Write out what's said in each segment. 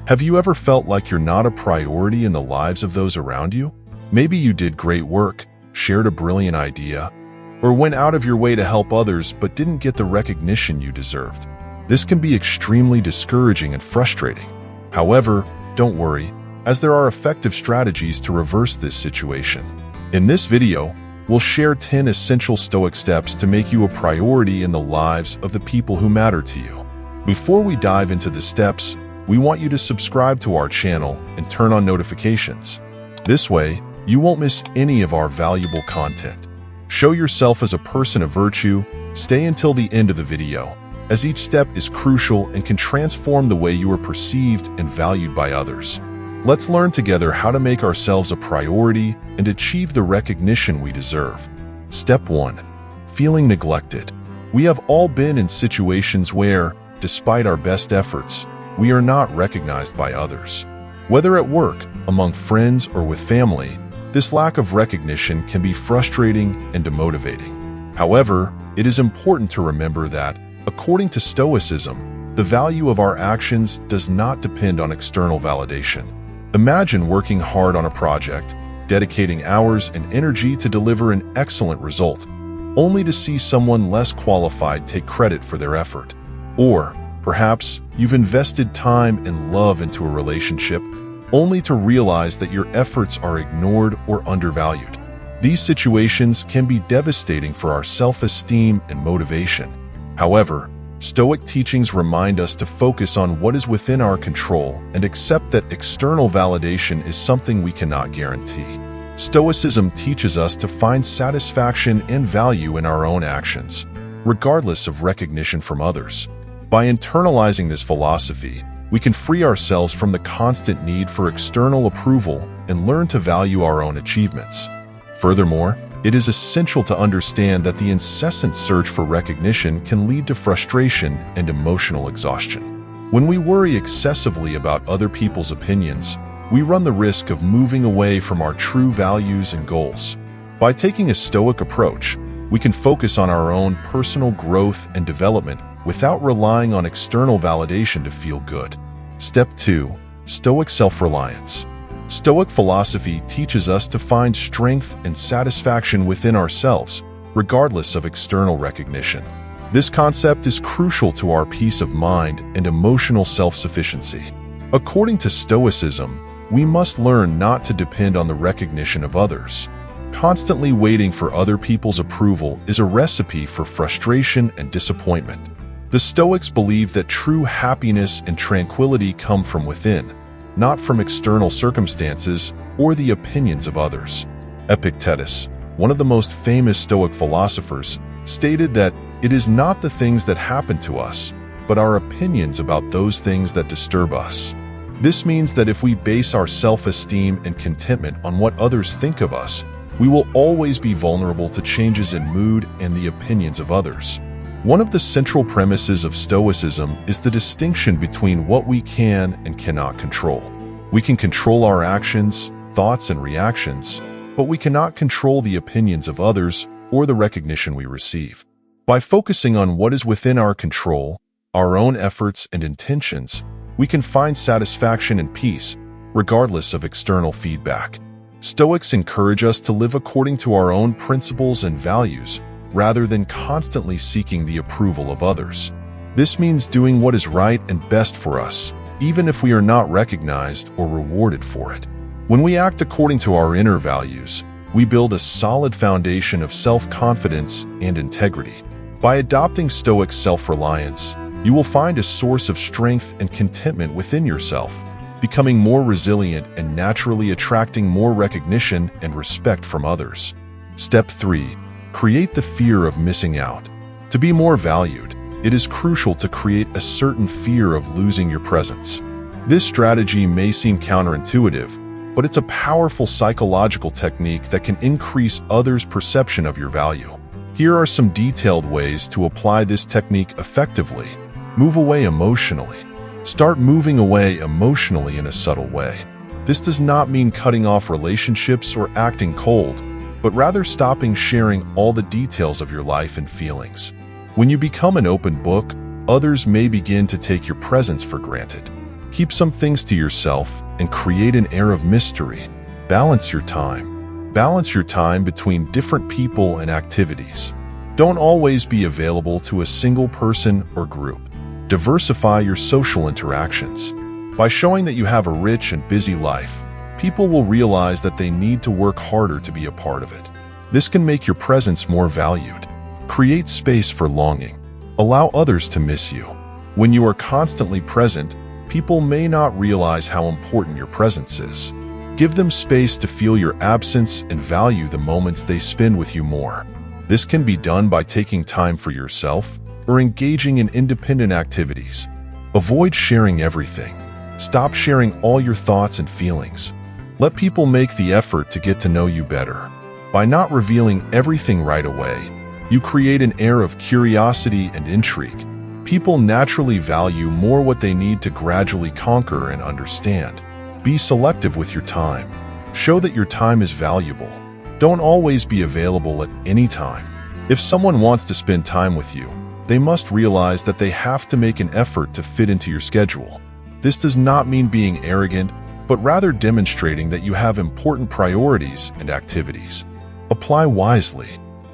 Have you ever felt like you're not a priority in the lives of those around you? Maybe you did great work, shared a brilliant idea, or went out of your way to help others but didn't get the recognition you deserved. This can be extremely discouraging and frustrating. However, don't worry, as there are effective strategies to reverse this situation. In this video, we'll share 10 essential Stoic steps to make you a priority in the lives of the people who matter to you. Before we dive into the steps, we want you to subscribe to our channel and turn on notifications. This way, you won't miss any of our valuable content. Show yourself as a person of virtue. Stay until the end of the video, as each step is crucial and can transform the way you are perceived and valued by others. Let's learn together how to make ourselves a priority and achieve the recognition we deserve. Step 1. Feeling neglected. We have all been in situations where, despite our best efforts, we are not recognized by others. Whether at work, among friends, or with family, this lack of recognition can be frustrating and demotivating. However, it is important to remember that, according to Stoicism, the value of our actions does not depend on external validation. Imagine working hard on a project, dedicating hours and energy to deliver an excellent result, only to see someone less qualified take credit for their effort. Or, perhaps, you've invested time and love into a relationship, only to realize that your efforts are ignored or undervalued. These situations can be devastating for our self-esteem and motivation. However, Stoic teachings remind us to focus on what is within our control and accept that external validation is something we cannot guarantee. Stoicism teaches us to find satisfaction and value in our own actions, regardless of recognition from others. By internalizing this philosophy, we can free ourselves from the constant need for external approval and learn to value our own achievements. Furthermore, it is essential to understand that the incessant search for recognition can lead to frustration and emotional exhaustion. When we worry excessively about other people's opinions, we run the risk of moving away from our true values and goals. By taking a Stoic approach, we can focus on our own personal growth and development without relying on external validation to feel good. Step 2. Stoic self-reliance. Stoic philosophy teaches us to find strength and satisfaction within ourselves, regardless of external recognition. This concept is crucial to our peace of mind and emotional self-sufficiency. According to Stoicism, we must learn not to depend on the recognition of others. Constantly waiting for other people's approval is a recipe for frustration and disappointment. The Stoics believe that true happiness and tranquility come from within, not from external circumstances or the opinions of others. Epictetus, one of the most famous Stoic philosophers, stated that it is not the things that happen to us, but our opinions about those things that disturb us. This means that if we base our self-esteem and contentment on what others think of us, we will always be vulnerable to changes in mood and the opinions of others. One of the central premises of Stoicism is the distinction between what we can and cannot control. We can control our actions, thoughts, and reactions, but we cannot control the opinions of others or the recognition we receive. By focusing on what is within our control, our own efforts and intentions, we can find satisfaction and peace, regardless of external feedback. Stoics encourage us to live according to our own principles and values, rather than constantly seeking the approval of others. This means doing what is right and best for us, even if we are not recognized or rewarded for it. When we act according to our inner values, we build a solid foundation of self-confidence and integrity. By adopting Stoic self-reliance, you will find a source of strength and contentment within yourself, becoming more resilient and naturally attracting more recognition and respect from others. Step 3. Create the fear of missing out. To be more valued, it is crucial to create a certain fear of losing your presence. This strategy may seem counterintuitive, but it's a powerful psychological technique that can increase others' perception of your value. Here are some detailed ways to apply this technique effectively. Move away emotionally. Start moving away emotionally in a subtle way. This does not mean cutting off relationships or acting cold, but rather stopping sharing all the details of your life and feelings. When you become an open book, others may begin to take your presence for granted. Keep some things to yourself and create an air of mystery. Balance your time. Balance your time between different people and activities. Don't always be available to a single person or group. Diversify your social interactions. By showing that you have a rich and busy life, people will realize that they need to work harder to be a part of it. This can make your presence more valued. Create space for longing. Allow others to miss you. When you are constantly present, people may not realize how important your presence is. Give them space to feel your absence and value the moments they spend with you more. This can be done by taking time for yourself or engaging in independent activities. Avoid sharing everything. Stop sharing all your thoughts and feelings. Let people make the effort to get to know you better. By not revealing everything right away, you create an air of curiosity and intrigue. People naturally value more what they need to gradually conquer and understand. Be selective with your time. Show that your time is valuable. Don't always be available at any time. If someone wants to spend time with you, they must realize that they have to make an effort to fit into your schedule. This does not mean being arrogant, but rather demonstrating that you have important priorities and activities. Apply wisely.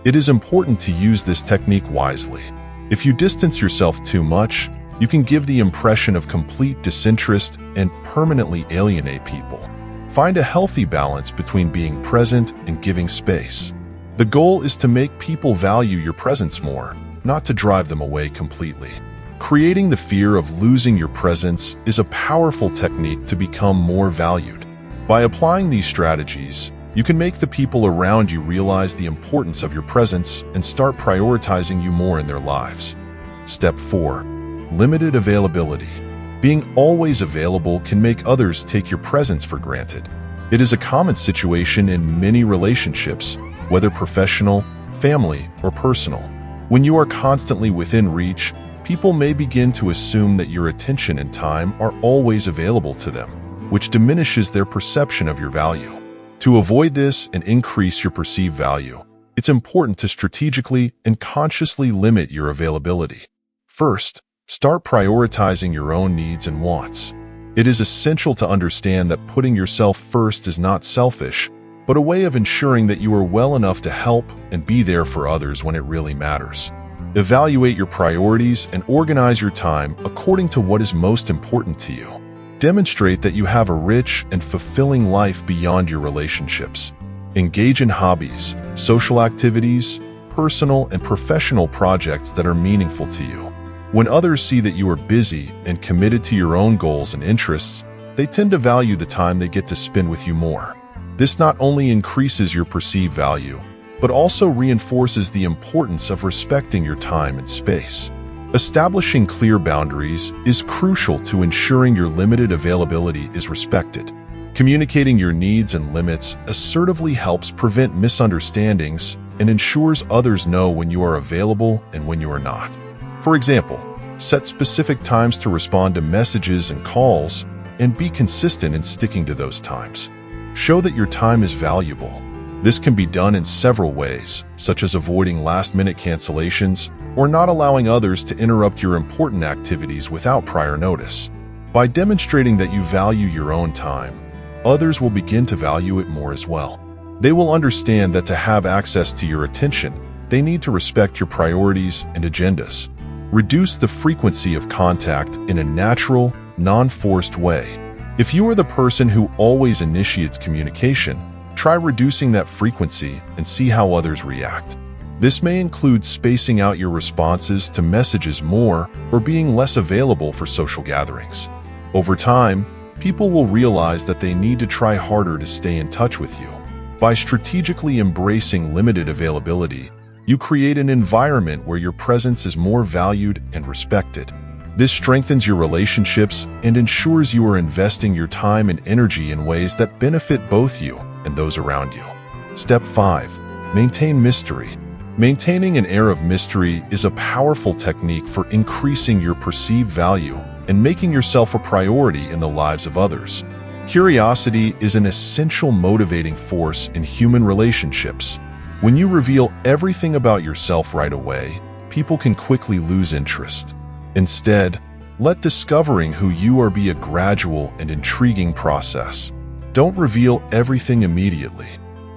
It is important to use this technique wisely. If you distance yourself too much, you can give the impression of complete disinterest and permanently alienate people. Find a healthy balance between being present and giving space. The goal is to make people value your presence more, not to drive them away completely. Creating the fear of losing your presence is a powerful technique to become more valued. By applying these strategies, you can make the people around you realize the importance of your presence and start prioritizing you more in their lives. Step 4. Limited availability. Being always available can make others take your presence for granted. It is a common situation in many relationships, whether professional, family, or personal. When you are constantly within reach, people may begin to assume that your attention and time are always available to them, which diminishes their perception of your value. To avoid this and increase your perceived value, it's important to strategically and consciously limit your availability. First, start prioritizing your own needs and wants. It is essential to understand that putting yourself first is not selfish, but a way of ensuring that you are well enough to help and be there for others when it really matters. Evaluate your priorities and organize your time according to what is most important to you. Demonstrate that you have a rich and fulfilling life beyond your relationships. Engage in hobbies, social activities, personal and professional projects that are meaningful to you. When others see that you are busy and committed to your own goals and interests, they tend to value the time they get to spend with you more. This not only increases your perceived value, but also reinforces the importance of respecting your time and space. Establishing clear boundaries is crucial to ensuring your limited availability is respected. Communicating your needs and limits assertively helps prevent misunderstandings and ensures others know when you are available and when you are not. For example, set specific times to respond to messages and calls, and be consistent in sticking to those times. Show that your time is valuable. This can be done in several ways, such as avoiding last-minute cancellations or not allowing others to interrupt your important activities without prior notice. By demonstrating that you value your own time, others will begin to value it more as well. They will understand that to have access to your attention, they need to respect your priorities and agendas. Reduce the frequency of contact in a natural, non-forced way. If you are the person who always initiates communication, try reducing that frequency and see how others react. This may include spacing out your responses to messages more or being less available for social gatherings. Over time, people will realize that they need to try harder to stay in touch with you. By strategically embracing limited availability, you create an environment where your presence is more valued and respected. This strengthens your relationships and ensures you are investing your time and energy in ways that benefit both you and those around you. Step 5. Maintain mystery. Maintaining an air of mystery is a powerful technique for increasing your perceived value and making yourself a priority in the lives of others. Curiosity is an essential motivating force in human relationships. When you reveal everything about yourself right away, people can quickly lose interest. Instead, Let discovering who you are be a gradual and intriguing process. Don't reveal everything immediately.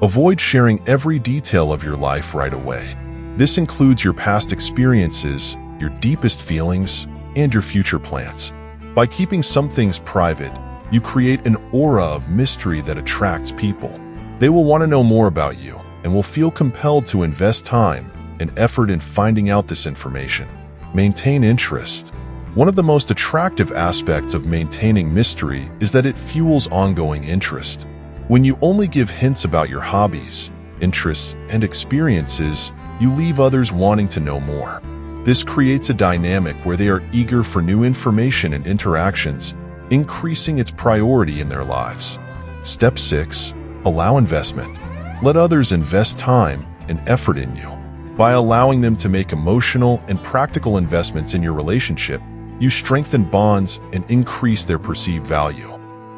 Avoid sharing every detail of your life right away. This includes your past experiences, your deepest feelings, and your future plans. By keeping some things private, you create an aura of mystery that attracts people. They will want to know more about you and will feel compelled to invest time and effort in finding out this information. Maintain interest. One of the most attractive aspects of maintaining mystery is that it fuels ongoing interest. When you only give hints about your hobbies, interests, and experiences, you leave others wanting to know more. This creates a dynamic where they are eager for new information and interactions, increasing its priority in their lives. Step 6. Allow investment. Let others invest time and effort in you. By allowing them to make emotional and practical investments in your relationship, you strengthen bonds and increase their perceived value.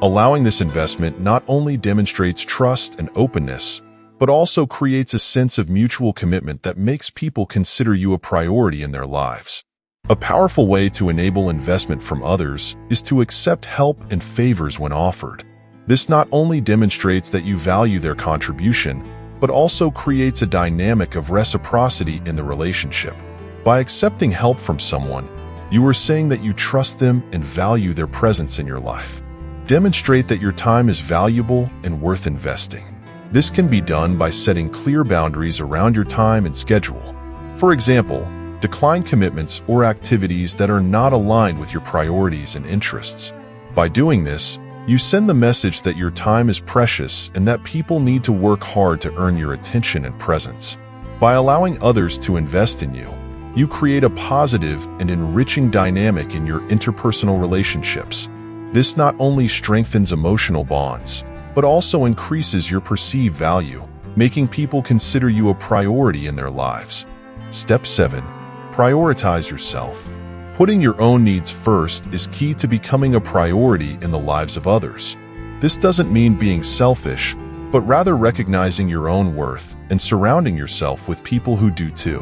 Allowing this investment not only demonstrates trust and openness, but also creates a sense of mutual commitment that makes people consider you a priority in their lives. A powerful way to enable investment from others is to accept help and favors when offered. This not only demonstrates that you value their contribution, but also creates a dynamic of reciprocity in the relationship. By accepting help from someone, you are saying that you trust them and value their presence in your life. Demonstrate that your time is valuable and worth investing. This can be done by setting clear boundaries around your time and schedule. For example, decline commitments or activities that are not aligned with your priorities and interests. By doing this, you send the message that your time is precious and that people need to work hard to earn your attention and presence. By allowing others to invest in you, you create a positive and enriching dynamic in your interpersonal relationships. This not only strengthens emotional bonds, but also increases your perceived value, making people consider you a priority in their lives. Step 7. Prioritize yourself. Putting your own needs first is key to becoming a priority in the lives of others. This doesn't mean being selfish, but rather recognizing your own worth and surrounding yourself with people who do too.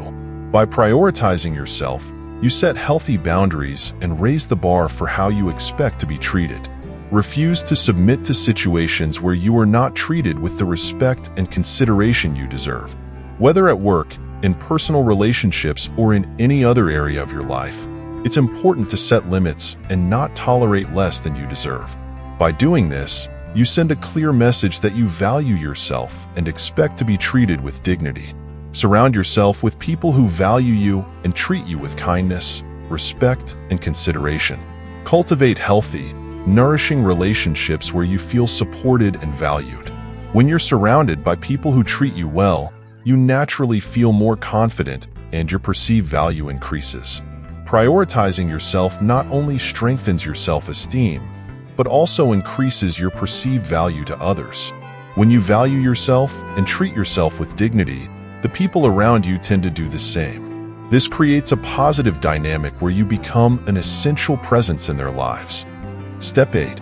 By prioritizing yourself, you set healthy boundaries and raise the bar for how you expect to be treated. Refuse to submit to situations where you are not treated with the respect and consideration you deserve. Whether at work, in personal relationships, or in any other area of your life, it's important to set limits and not tolerate less than you deserve. By doing this, you send a clear message that you value yourself and expect to be treated with dignity. Surround yourself with people who value you and treat you with kindness, respect, and consideration. Cultivate healthy, nourishing relationships where you feel supported and valued. When you're surrounded by people who treat you well, you naturally feel more confident and your perceived value increases. Prioritizing yourself not only strengthens your self-esteem, but also increases your perceived value to others. When you value yourself and treat yourself with dignity, the people around you tend to do the same. This creates a positive dynamic where you become an essential presence in their lives. Step 8.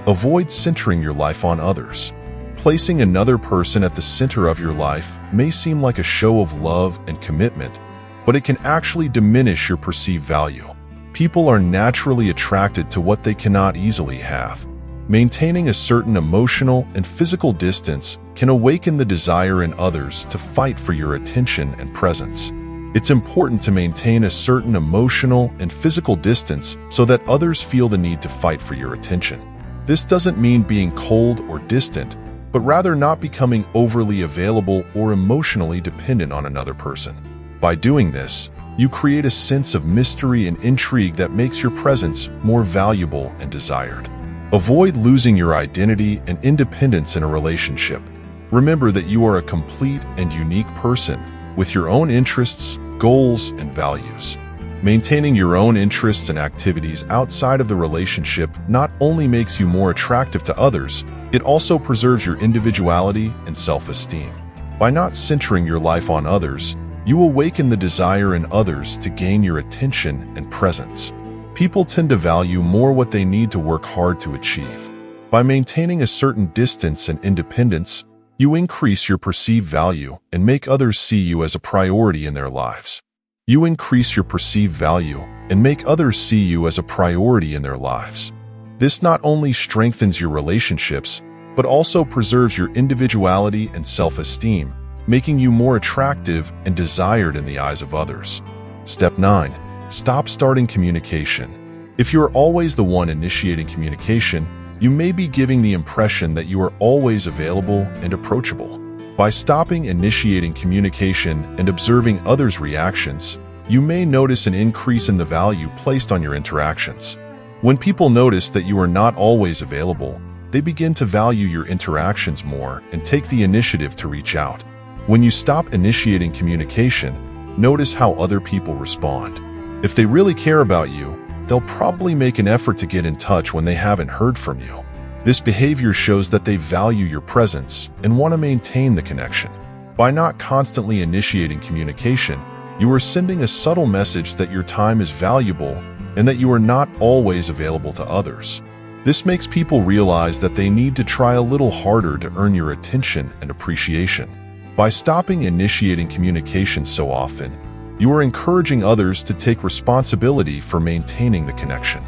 Avoid centering your life on others. Placing another person at the center of your life may seem like a show of love and commitment, but it can actually diminish your perceived value. People are naturally attracted to what they cannot easily have. Maintaining a certain emotional and physical distance can awaken the desire in others to fight for your attention and presence. It's important to maintain a certain emotional and physical distance so that others feel the need to fight for your attention. This doesn't mean being cold or distant, but rather not becoming overly available or emotionally dependent on another person. By doing this, you create a sense of mystery and intrigue that makes your presence more valuable and desired. Avoid losing your identity and independence in a relationship. Remember that you are a complete and unique person with your own interests, goals, and values. Maintaining your own interests and activities outside of the relationship not only makes you more attractive to others, it also preserves your individuality and self-esteem. By not centering your life on others, you awaken the desire in others to gain your attention and presence. People tend to value more what they need to work hard to achieve. By maintaining a certain distance and independence, you increase your perceived value and make others see you as a priority in their lives. You increase your perceived value and make others see you as a priority in their lives. This not only strengthens your relationships, but also preserves your individuality and self-esteem, making you more attractive and desired in the eyes of others. Step 9. Stop starting communication. If you are always the one initiating communication, you may be giving the impression that you are always available and approachable. By stopping initiating communication and observing others' reactions, you may notice an increase in the value placed on your interactions. When people notice that you are not always available, they begin to value your interactions more and take the initiative to reach out. When you stop initiating communication, notice how other people respond. If they really care about you, they'll probably make an effort to get in touch when they haven't heard from you. This behavior shows that they value your presence and want to maintain the connection. By not constantly initiating communication, you are sending a subtle message that your time is valuable and that you are not always available to others. This makes people realize that they need to try a little harder to earn your attention and appreciation. By stopping initiating communication so often, you are encouraging others to take responsibility for maintaining the connection.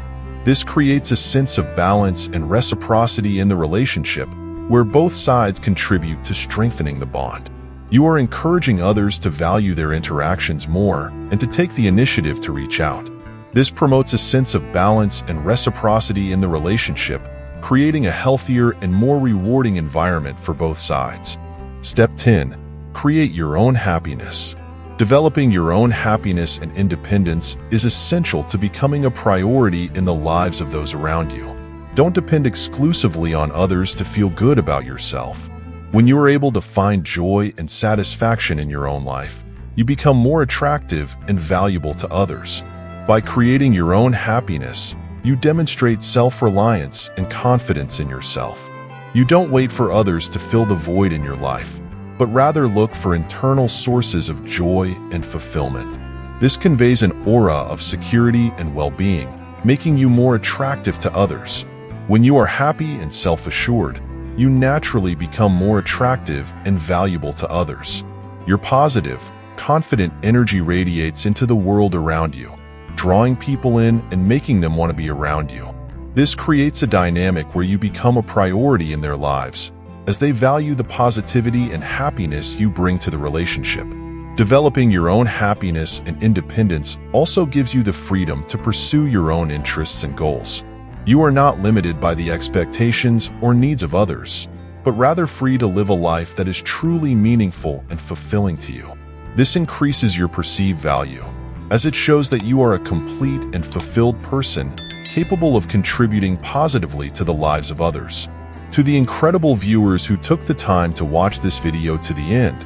This creates a sense of balance and reciprocity in the relationship, where both sides contribute to strengthening the bond. You are encouraging others to value their interactions more and to take the initiative to reach out. This promotes a sense of balance and reciprocity in the relationship, creating a healthier and more rewarding environment for both sides. Step 10. Create your own happiness. Developing your own happiness and independence is essential to becoming a priority in the lives of those around you. Don't depend exclusively on others to feel good about yourself. When you are able to find joy and satisfaction in your own life, you become more attractive and valuable to others. By creating your own happiness, you demonstrate self-reliance and confidence in yourself. You don't wait for others to fill the void in your life, but rather look for internal sources of joy and fulfillment. This conveys an aura of security and well-being, making you more attractive to others. When you are happy and self-assured, you naturally become more attractive and valuable to others. Your positive, confident energy radiates into the world around you, drawing people in and making them want to be around you. This creates a dynamic where you become a priority in their lives, as they value the positivity and happiness you bring to the relationship. Developing your own happiness and independence also gives you the freedom to pursue your own interests and goals. You are not limited by the expectations or needs of others, but rather free to live a life that is truly meaningful and fulfilling to you. This increases your perceived value, as it shows that you are a complete and fulfilled person capable of contributing positively to the lives of others. To the incredible viewers who took the time to watch this video to the end,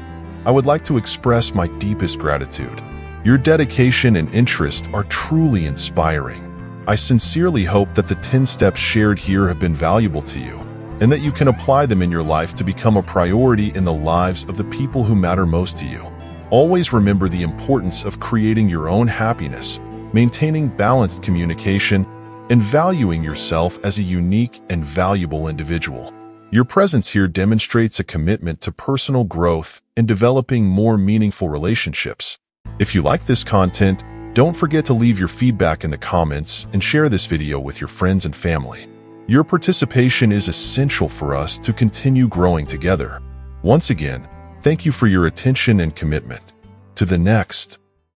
I would like to express my deepest gratitude. Your dedication and interest are truly inspiring. I sincerely hope that the 10 steps shared here have been valuable to you, and that you can apply them in your life to become a priority in the lives of the people who matter most to you. Always remember the importance of creating your own happiness, maintaining balanced communication, and valuing yourself as a unique and valuable individual. Your presence here demonstrates a commitment to personal growth and developing more meaningful relationships. If you like this content, don't forget to leave your feedback in the comments and share this video with your friends and family. Your participation is essential for us to continue growing together. Once again, thank you for your attention and commitment. To the next.